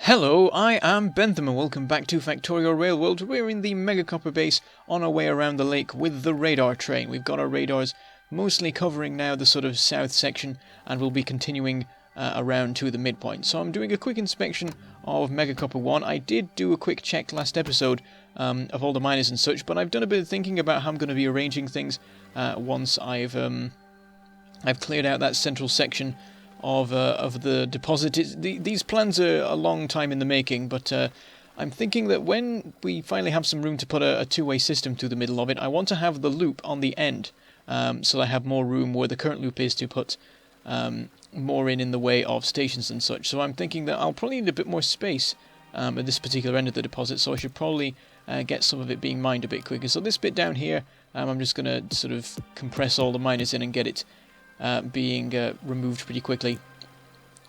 Hello, I am Bentham and welcome back to Factorio Railworld. We're in the megacopper base on our way around the lake with the radar train. We've got our radars mostly covering now the sort of south section and we'll be continuing around to the midpoint. So I'm doing a quick inspection of megacopper 1. I did do a quick check last episode of all the miners and such, but I've done a bit of thinking about how I'm going to be arranging things once I've cleared out that central section of the deposit. These plans are a long time in the making, but I'm thinking that when we finally have some room to put a two-way system through the middle of it, I want to have the loop on the end, so I have more room where the current loop is to put more in the way of stations and such. So I'm thinking that I'll probably need a bit more space at this particular end of the deposit, so I should probably get some of it being mined a bit quicker. So this bit down here, I'm just going to sort of compress all the miners in and get it being removed pretty quickly.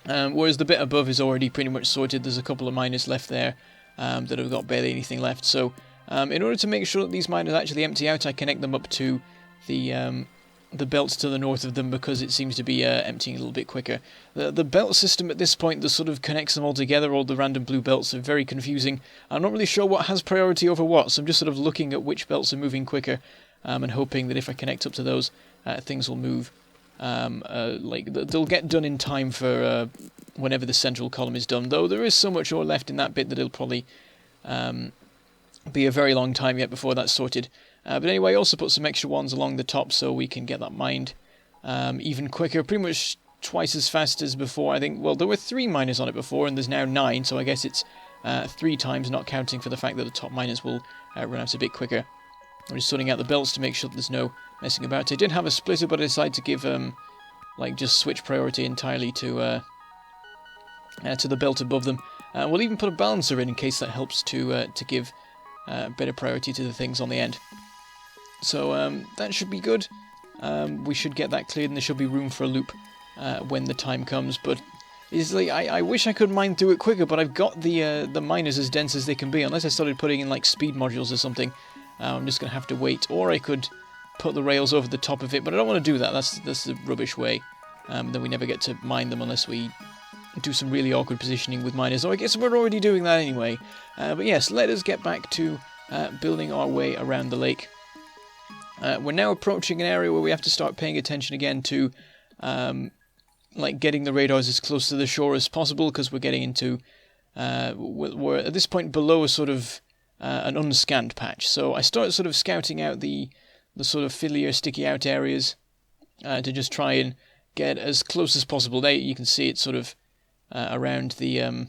Whereas the bit above is already pretty much sorted. There's a couple of miners left there that have got barely anything left. So in order to make sure that these miners actually empty out, I connect them up to the belts to the north of them, because it seems to be emptying a little bit quicker. The belt system at this point that sort of connects them all together, all the random blue belts, are very confusing. I'm not really sure what has priority over what, so I'm just sort of looking at which belts are moving quicker and hoping that if I connect up to those, things will move. Like they'll get done in time for whenever the central column is done, though there is so much ore left in that bit that it'll probably be a very long time yet before that's sorted. But anyway, I also put some extra ones along the top so we can get that mined even quicker, pretty much twice as fast as before. I think, well, there were 3 miners on it before and there's now 9, so I guess it's 3 times, not counting for the fact that the top miners will run out a bit quicker. I'm just sorting out the belts to make sure that there's no messing about. I did have a splitter, but I decided to give just switch priority entirely to the belt above them. We'll even put a balancer in case that helps to give better priority to the things on the end. So that should be good. We should get that cleared, and there should be room for a loop when the time comes. But I wish I could mine through it quicker, but I've got the miners as dense as they can be. Unless I started putting in like speed modules or something, I'm just going to have to wait. Or I could put the rails over the top of it, but I don't want to do that. That's the rubbish way. Then we never get to mine them unless we do some really awkward positioning with miners. So I guess we're already doing that anyway. But yes, let us get back to building our way around the lake. We're now approaching an area where we have to start paying attention again to getting the radars as close to the shore as possible, because we're getting into we're at this point below a sort of an unscanned patch. So I start sort of scouting out the sort of fiddlier, sticky out areas to just try and get as close as possible. There you can see it sort of around the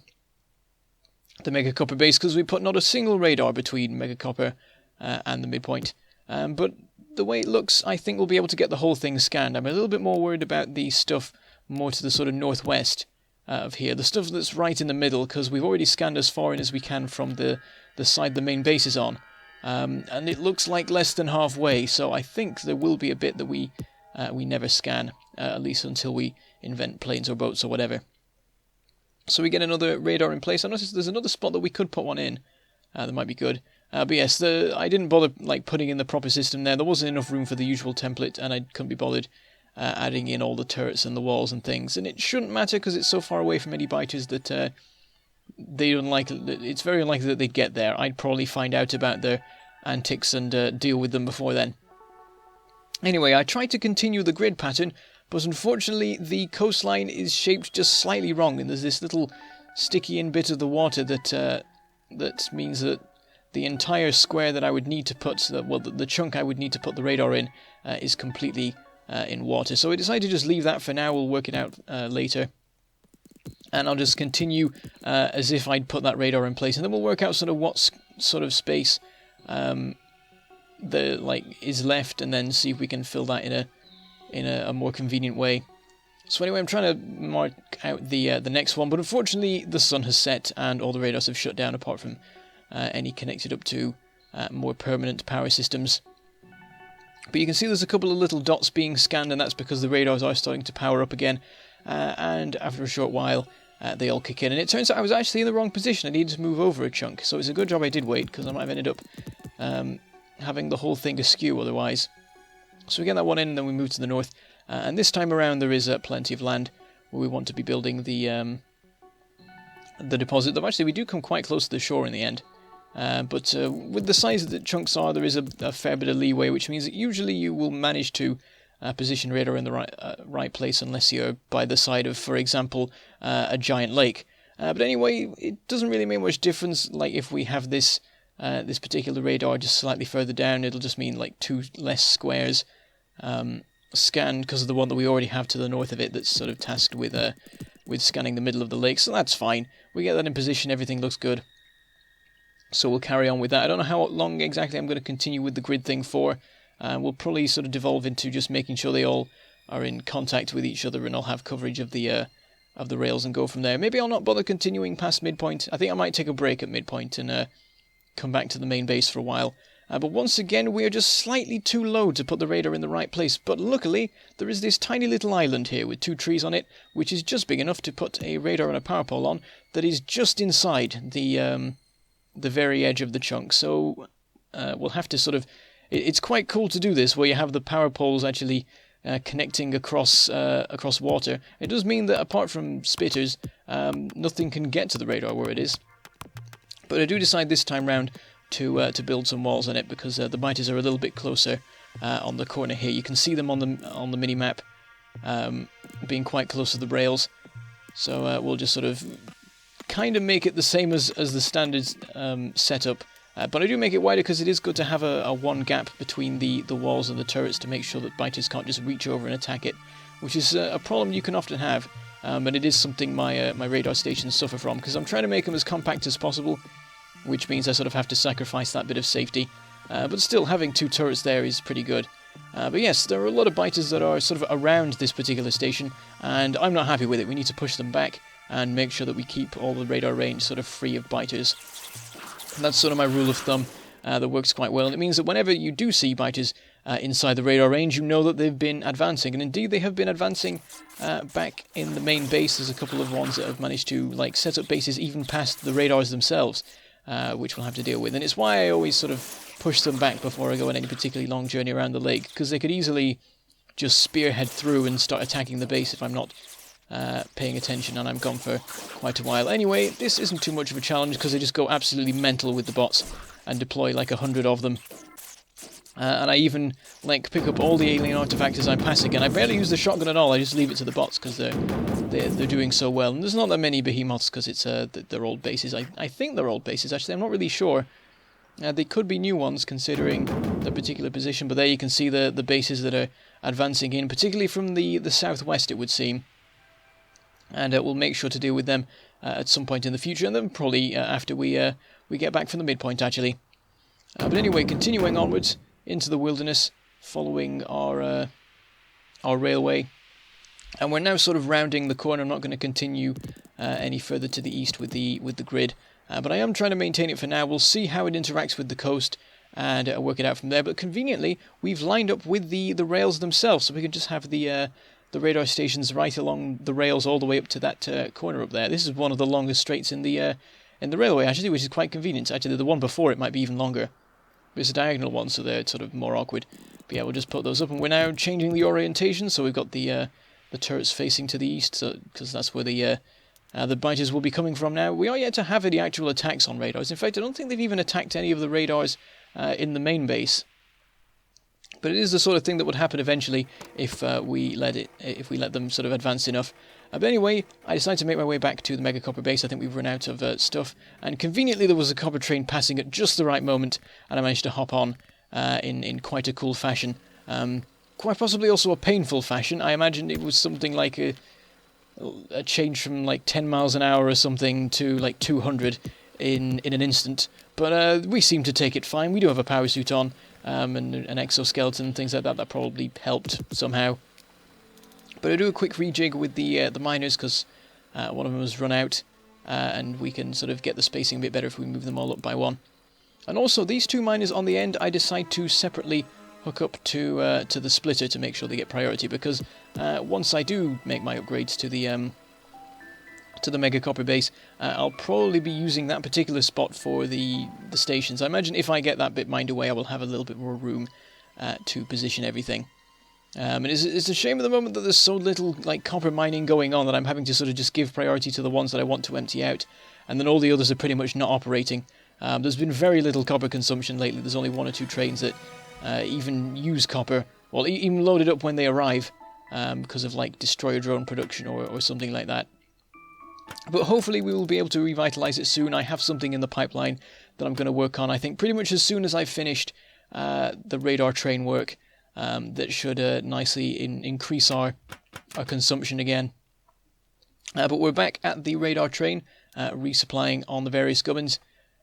megacopper base, because we put not a single radar between megacopper and the midpoint. But the way it looks, I think we'll be able to get the whole thing scanned. I'm a little bit more worried about the stuff more to the sort of northwest of here. The stuff that's right in the middle, because we've already scanned as far in as we can from the side the main base is on. And it looks like less than halfway, so I think there will be a bit that we never scan, at least until we invent planes or boats or whatever. So we get another radar in place. I noticed there's another spot that we could put one in. That might be good. But yes, I didn't bother putting in the proper system there. There wasn't enough room for the usual template, and I couldn't be bothered adding in all the turrets and the walls and things. And it shouldn't matter because it's so far away from any biters that it's very unlikely that they'd get there. I'd probably find out about their antics and deal with them before then. Anyway, I tried to continue the grid pattern, but unfortunately the coastline is shaped just slightly wrong, and there's this little sticky in bit of the water that means that the entire square that I would need to put, the chunk I would need to put the radar in, is completely in water. So I decided to just leave that for now. We'll work it out later. And I'll just continue as if I'd put that radar in place, and then we'll work out sort of what sort of space is left, and then see if we can fill that in a more convenient way. So anyway, I'm trying to mark out the next one, but unfortunately the sun has set and all the radars have shut down, apart from any connected up to more permanent power systems. But you can see there's a couple of little dots being scanned, and that's because the radars are starting to power up again. And after a short while, they all kick in. And it turns out I was actually in the wrong position. I needed to move over a chunk. So it's a good job I did wait, because I might have ended up having the whole thing askew otherwise. So we get that one in, and then we move to the north. And this time around, there is plenty of land where we want to be building the the deposit. Though actually we do come quite close to the shore in the end. But with the size that the chunks are, there is a fair bit of leeway, which means that usually you will manage to position radar in the right place, unless you're by the side of, for example, a giant lake. But anyway, it doesn't really make much difference. Like if we have this particular radar just slightly further down, it'll just mean like 2 less squares scanned because of the one that we already have to the north of it that's sort of tasked with scanning the middle of the lake. So that's fine. We get that in position. Everything looks good. So we'll carry on with that. I don't know how long exactly I'm going to continue with the grid thing for. We'll probably sort of devolve into just making sure they all are in contact with each other and I'll have coverage of the rails and go from there. Maybe I'll not bother continuing past Midpoint. I think I might take a break at Midpoint and come back to the main base for a while. But once again, we are just slightly too low to put the radar in the right place. But luckily, there is this tiny little island here with 2 trees on it, which is just big enough to put a radar and a power pole on that is just inside the very edge of the chunk. So we'll have to sort of... It's quite cool to do this, where you have the power poles actually connecting across water. It does mean that apart from spitters, nothing can get to the radar where it is. But I do decide this time round to build some walls on it, because the biters are a little bit closer on the corner here. You can see them on the mini map being quite close to the rails. So we'll just sort of kind of make it the same as the standard setup. But I do make it wider because it is good to have a one gap between the walls and the turrets to make sure that biters can't just reach over and attack it, which is a problem you can often have. And it is something my radar stations suffer from, because I'm trying to make them as compact as possible, which means I sort of have to sacrifice that bit of safety. But still, having 2 turrets there is pretty good. But yes, there are a lot of biters that are sort of around this particular station, and I'm not happy with it. We need to push them back and make sure that we keep all the radar range sort of free of biters. And that's sort of my rule of thumb that works quite well. And it means that whenever you do see biters inside the radar range, you know that they've been advancing. And indeed, they have been advancing back in the main base. There's a couple of ones that have managed to set up bases even past the radars themselves, which we'll have to deal with. And it's why I always sort of push them back before I go on any particularly long journey around the lake, because they could easily just spearhead through and start attacking the base if I'm not paying attention and I'm gone for quite a while. Anyway, this isn't too much of a challenge because they just go absolutely mental with the bots and deploy like 100 of them. And I even pick up all the alien artifacts as I'm passing, and I barely use the shotgun at all. I just leave it to the bots because they're doing so well. And there's not that many behemoths because it's they're old bases. I think they're old bases actually. I'm not really sure. They could be new ones considering the particular position, but there you can see the bases that are advancing in, particularly from the southwest, it would seem. And we'll make sure to deal with them at some point in the future, and then probably after we get back from the midpoint, actually. But anyway, continuing onwards into the wilderness, following our railway, and we're now sort of rounding the corner. I'm not going to continue any further to the east with the grid, but I am trying to maintain it for now. We'll see how it interacts with the coast and work it out from there. But conveniently, we've lined up with the rails themselves, so we can just have the radar stations right along the rails all the way up to that corner up there. This is one of the longest straights in the railway, actually, which is quite convenient. Actually, the one before it might be even longer. But it's a diagonal one, so they're sort of more awkward. But yeah, we'll just put those up, and we're now changing the orientation, so we've got the turrets facing to the east, because that's where the biters will be coming from now. We are yet to have any actual attacks on radars. In fact, I don't think they've even attacked any of the radars in the main base. But it is the sort of thing that would happen eventually if we let them sort of advance enough. But anyway, I decided to make my way back to the megacopper base. I think we've run out of stuff, and conveniently there was a copper train passing at just the right moment, and I managed to hop on in quite a cool fashion. Quite possibly also a painful fashion. I imagine it was something like a change from 10 miles an hour or something to 200 in an instant. But we seem to take it fine. We do have a power suit on. And an exoskeleton, things like that probably helped somehow. But I do a quick rejig with the miners because one of them has run out, and we can sort of get the spacing a bit better if we move them all up by one. And also, these 2 miners on the end, I decide to separately hook up to the splitter to make sure they get priority, because once I do make my upgrades to the megacopper base, I'll probably be using that particular spot for the stations. I imagine if I get that bit mined away, I will have a little bit more room to position everything. And it's a shame at the moment that there's so little like copper mining going on that I'm having to sort of just give priority to the ones that I want to empty out, and then all the others are pretty much not operating. There's been very little copper consumption lately. There's only 1 or 2 trains that even use copper, well, even load it up when they arrive, because of like destroyer drone production or something like that. But hopefully we will be able to revitalize it soon. I have something in the pipeline that I'm going to work on, I think, pretty much as soon as I've finished the radar train work. That should nicely increase our consumption again. But we're back at the radar train, resupplying on the various gubbins,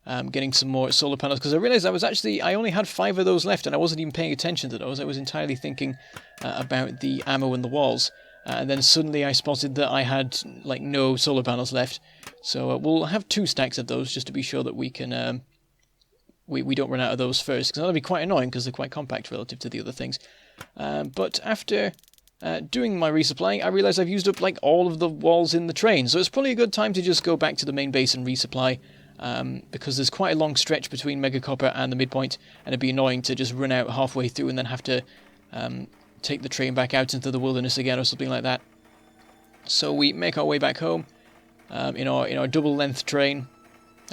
getting some more solar panels, because I realised I only had 5 of those left, and I wasn't even paying attention to those. I was entirely thinking about the ammo in the walls. And then suddenly I spotted that I had like no solar panels left. So we'll have 2 stacks of those just to be sure that we can we don't run out of those first, because that'll be quite annoying because they're quite compact relative to the other things. But after doing my resupplying, I realised I've used up like all of the walls in the train. So it's probably a good time to just go back to the main base and resupply, because there's quite a long stretch between megacopper and the midpoint, and it'd be annoying to just run out halfway through and then have to take the train back out into the wilderness again or something like that. So we make our way back home in our double-length train,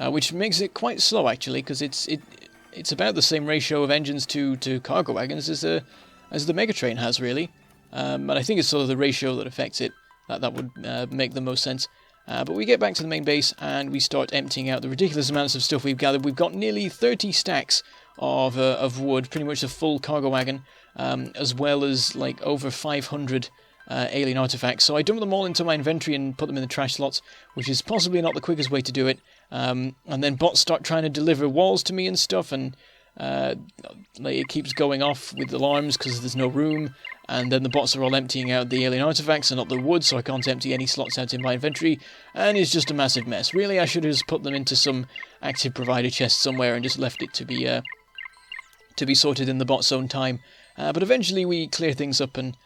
which makes it quite slow actually, because it's about the same ratio of engines to cargo wagons as the Megatrain has, really. And I think it's sort of the ratio that affects it that would make the most sense. But we get back to the main base and we start emptying out the ridiculous amounts of stuff we've gathered. We've got nearly 30 stacks of wood, pretty much a full cargo wagon, as well as like over 500 alien artifacts. So I dump them all into my inventory and put them in the trash slots, which is possibly not the quickest way to do it. And then bots start trying to deliver walls to me and stuff, and like it keeps going off with alarms because there's no room. And then the bots are all emptying out the alien artifacts and not the wood, so I can't empty any slots out in my inventory, and it's just a massive mess. Really, I should have just put them into some active provider chest somewhere and just left it to be sorted in the bot's own time. But eventually we clear things up and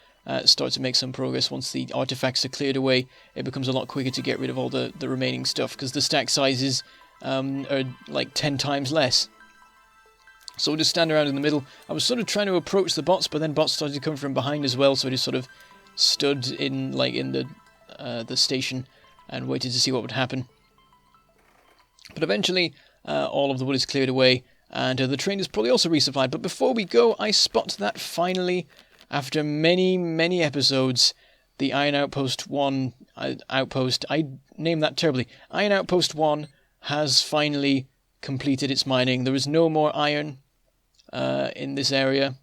start to make some progress. Once the artifacts are cleared away, it becomes a lot quicker to get rid of all the remaining stuff, because the stack sizes are like 10 times less. So we'll just stand around in the middle. I was sort of trying to approach the bots, but then bots started to come from behind as well, so I just sort of stood in the station and waited to see what would happen. But eventually, all of the wood is cleared away, and the train is probably also resupplied. But before we go, I spot that finally, after many, many episodes, the Iron Outpost 1 outpost, I named that terribly, Iron Outpost 1 has finally completed its mining. There is no more iron in this area,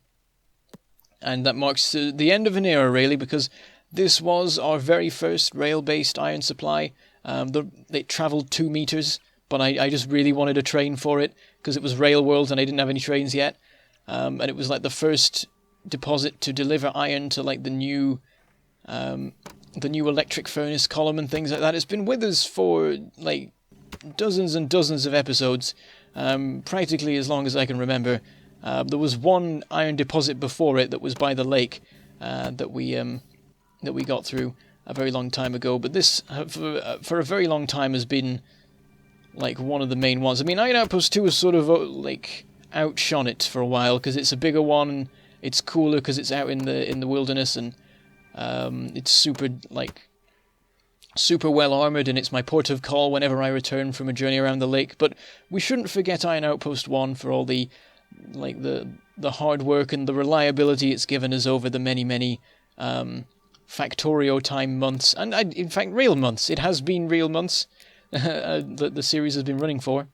and that marks the end of an era, really, because this was our very first rail-based iron supply. It travelled 2 meters, but I just really wanted a train for it, because it was Railworld and I didn't have any trains yet, and it was like the first deposit to deliver iron to like the new electric furnace column and things like that. It's been with us for like dozens and dozens of episodes, practically as long as I can remember. There was one iron deposit before it that was by the lake that we got through a very long time ago, but this for a very long time has been like one of the main ones. I mean, Iron Outpost 2 has sort of like outshone it for a while, because it's a bigger one, it's cooler because it's out in the wilderness, and it's super well armoured, and it's my port of call whenever I return from a journey around the lake. But we shouldn't forget Iron Outpost 1 for all the hard work and the reliability it's given us over the many Factorio time months, and in fact real months. It has been real months that the series has been running for.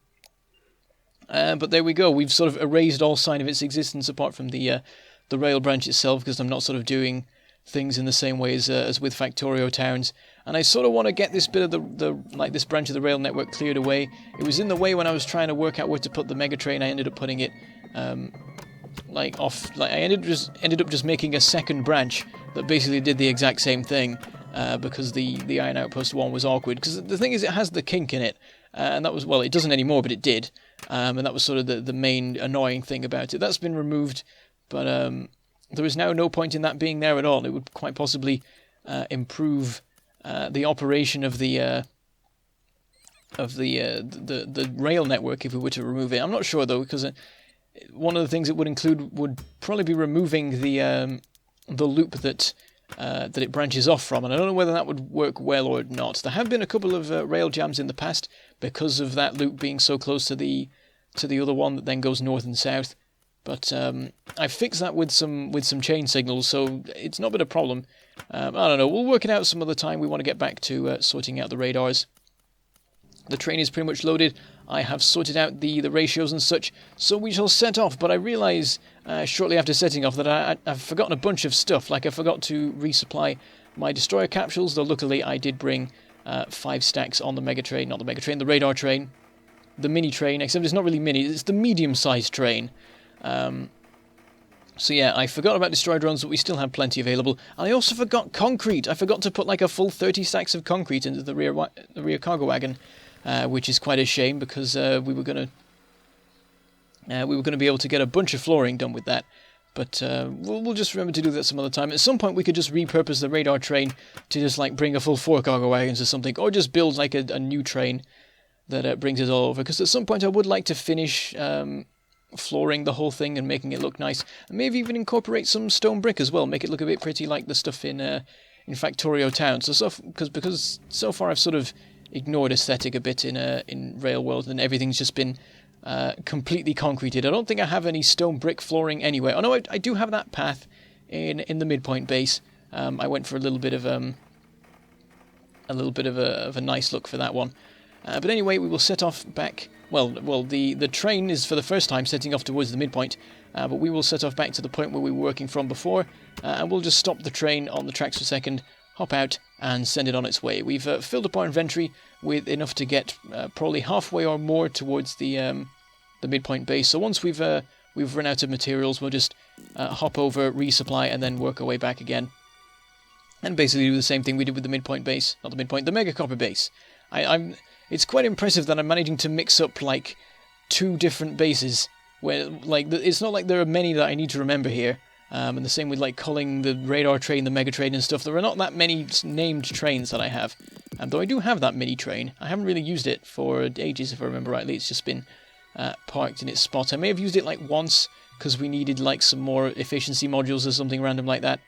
But there we go. We've sort of erased all sign of its existence apart from the rail branch itself, because I'm not sort of doing things in the same way as with Factorio towns, and I sort of want to get this bit of this branch of the rail network cleared away. It was in the way when I was trying to work out where to put the Megatrain. I ended up putting it I ended up just making a second branch that basically did the exact same thing, because the Iron Outpost 1 was awkward, because the thing is it has the kink in it, and that was, well, it doesn't anymore, but it did, and that was sort of the main annoying thing about it. That's been removed, but there is now no point in that being there at all. It would quite possibly improve the operation of the rail network if we were to remove it. I'm not sure though, because one of the things it would include would probably be removing the the loop that it branches off from, and I don't know whether that would work well or not. There have been a couple of rail jams in the past because of that loop being so close to the other one that then goes north and south. But I fixed that with some chain signals, so it's not been a problem. I don't know. We'll work it out some other time. We want to get back to sorting out the radars. The train is pretty much loaded. I have sorted out the ratios and such, so we shall set off. But I realise shortly after setting off that I've forgotten a bunch of stuff. Like I forgot to resupply my destroyer capsules, though luckily I did bring 5 stacks on the mega train, not the mega train, the radar train, the mini train, except it's not really mini, it's the medium-sized train. So yeah, I forgot about destroyer drones, but we still have plenty available. And I also forgot concrete. I forgot to put like a full 30 stacks of concrete into the rear cargo wagon. Which is quite a shame because we were gonna be able to get a bunch of flooring done with that, but we'll just remember to do that some other time. At some point, we could just repurpose the radar train to just like bring a full 4 cargo wagons or something, or just build like a new train that brings us all over. Because at some point, I would like to finish flooring the whole thing and making it look nice, and maybe even incorporate some stone brick as well, make it look a bit pretty like the stuff in Factorio Town. Because so far I've sort of ignored aesthetic a bit in Railworld, and everything's just been completely concreted. I don't think I have any stone brick flooring anywhere. Oh no, I do have that path in the Midpoint base. I went for a little bit of a nice look for that one. But anyway, we will set off back. Well, the train is for the first time setting off towards the Midpoint, but we will set off back to the point where we were working from before, and we'll just stop the train on the tracks for a second, hop out, and send it on its way. We've filled up our inventory with enough to get probably halfway or more towards the Midpoint base. So once we've run out of materials, we'll just hop over, resupply, and then work our way back again. And basically do the same thing we did with the Midpoint base, not the Midpoint, the megacopper base. It's quite impressive that I'm managing to mix up like 2 different bases, where like it's not like there are many that I need to remember here. And the same with like calling the radar train, the mega train and stuff. There are not that many named trains that I have. Though I do have that mini train. I haven't really used it for ages, if I remember rightly. It's just been parked in its spot. I may have used it like once because we needed like some more efficiency modules or something random like that.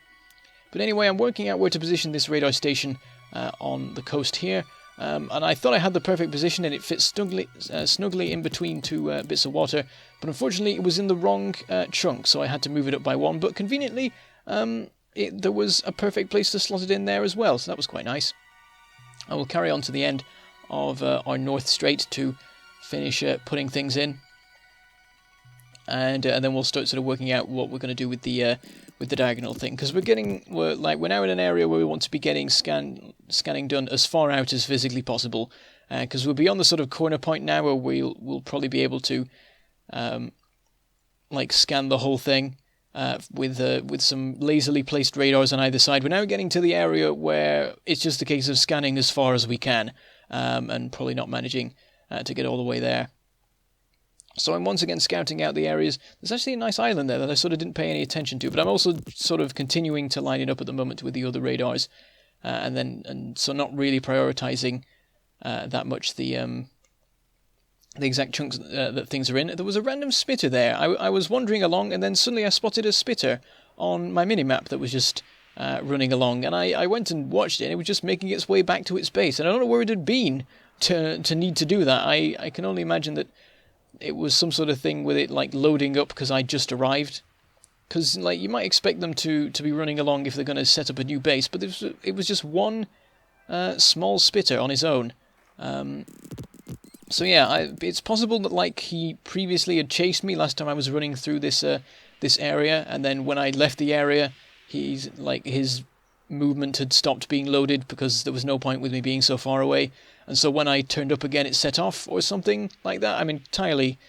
But anyway, I'm working out where to position this radar station on the coast here. And I thought I had the perfect position, and it fits snugly in between 2 bits of water, but unfortunately it was in the wrong chunk, so I had to move it up by 1, but conveniently there was a perfect place to slot it in there as well, so that was quite nice. I will carry on to the end of our North Strait to finish putting things in, and then we'll start sort of working out what we're going to do with the diagonal thing, because we're now in an area where we want to be getting scanning done as far out as physically possible, because we'll be on the sort of corner point now where we'll probably be able to scan the whole thing with some lazily placed radars on either side. We're now getting to the area where it's just a case of scanning as far as we can, and probably not managing to get all the way there. So I'm once again scouting out the areas. There's actually a nice island there that I sort of didn't pay any attention to, but I'm also sort of continuing to line it up at the moment with the other radars, and so not really prioritizing that much the exact chunks that things are in. There was a random spitter there. I was wandering along, and then suddenly I spotted a spitter on my minimap that was just running along, and I went and watched it, and it was just making its way back to its base, and I don't know where it had been to need to do that. I can only imagine that it was some sort of thing with it like loading up because I just arrived. Because like you might expect them to be running along if they're going to set up a new base, but it was just one small spitter on his own. So yeah, it's possible that like he previously had chased me last time I was running through this area, and then when I left the area, his movement had stopped being loaded because there was no point with me being so far away. And so when I turned up again, it set off or something like that. I'm entirely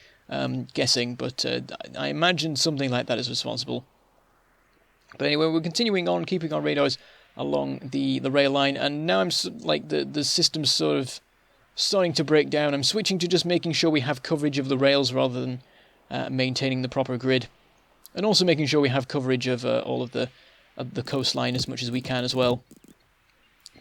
guessing, but I imagine something like that is responsible. But anyway, we're continuing on, keeping our radars along the rail line, and now I'm like the system's sort of starting to break down. I'm switching to just making sure we have coverage of the rails rather than maintaining the proper grid, and also making sure we have coverage of all of the coastline as much as we can as well.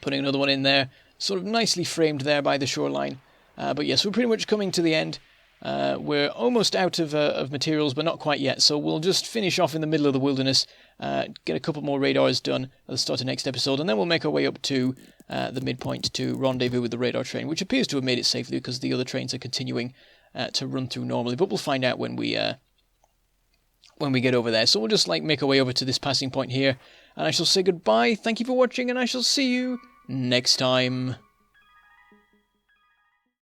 Putting another one in there, sort of nicely framed there by the shoreline. But yes, we're pretty much coming to the end. We're almost out of materials, but not quite yet. So we'll just finish off in the middle of the wilderness, get a couple more radars done at the start of next episode, and then we'll make our way up to the midpoint to rendezvous with the radar train, which appears to have made it safely because the other trains are continuing to run through normally. But we'll find out when we get over there. So we'll just make our way over to this passing point here, and I shall say goodbye. Thank you for watching, and I shall see you next time.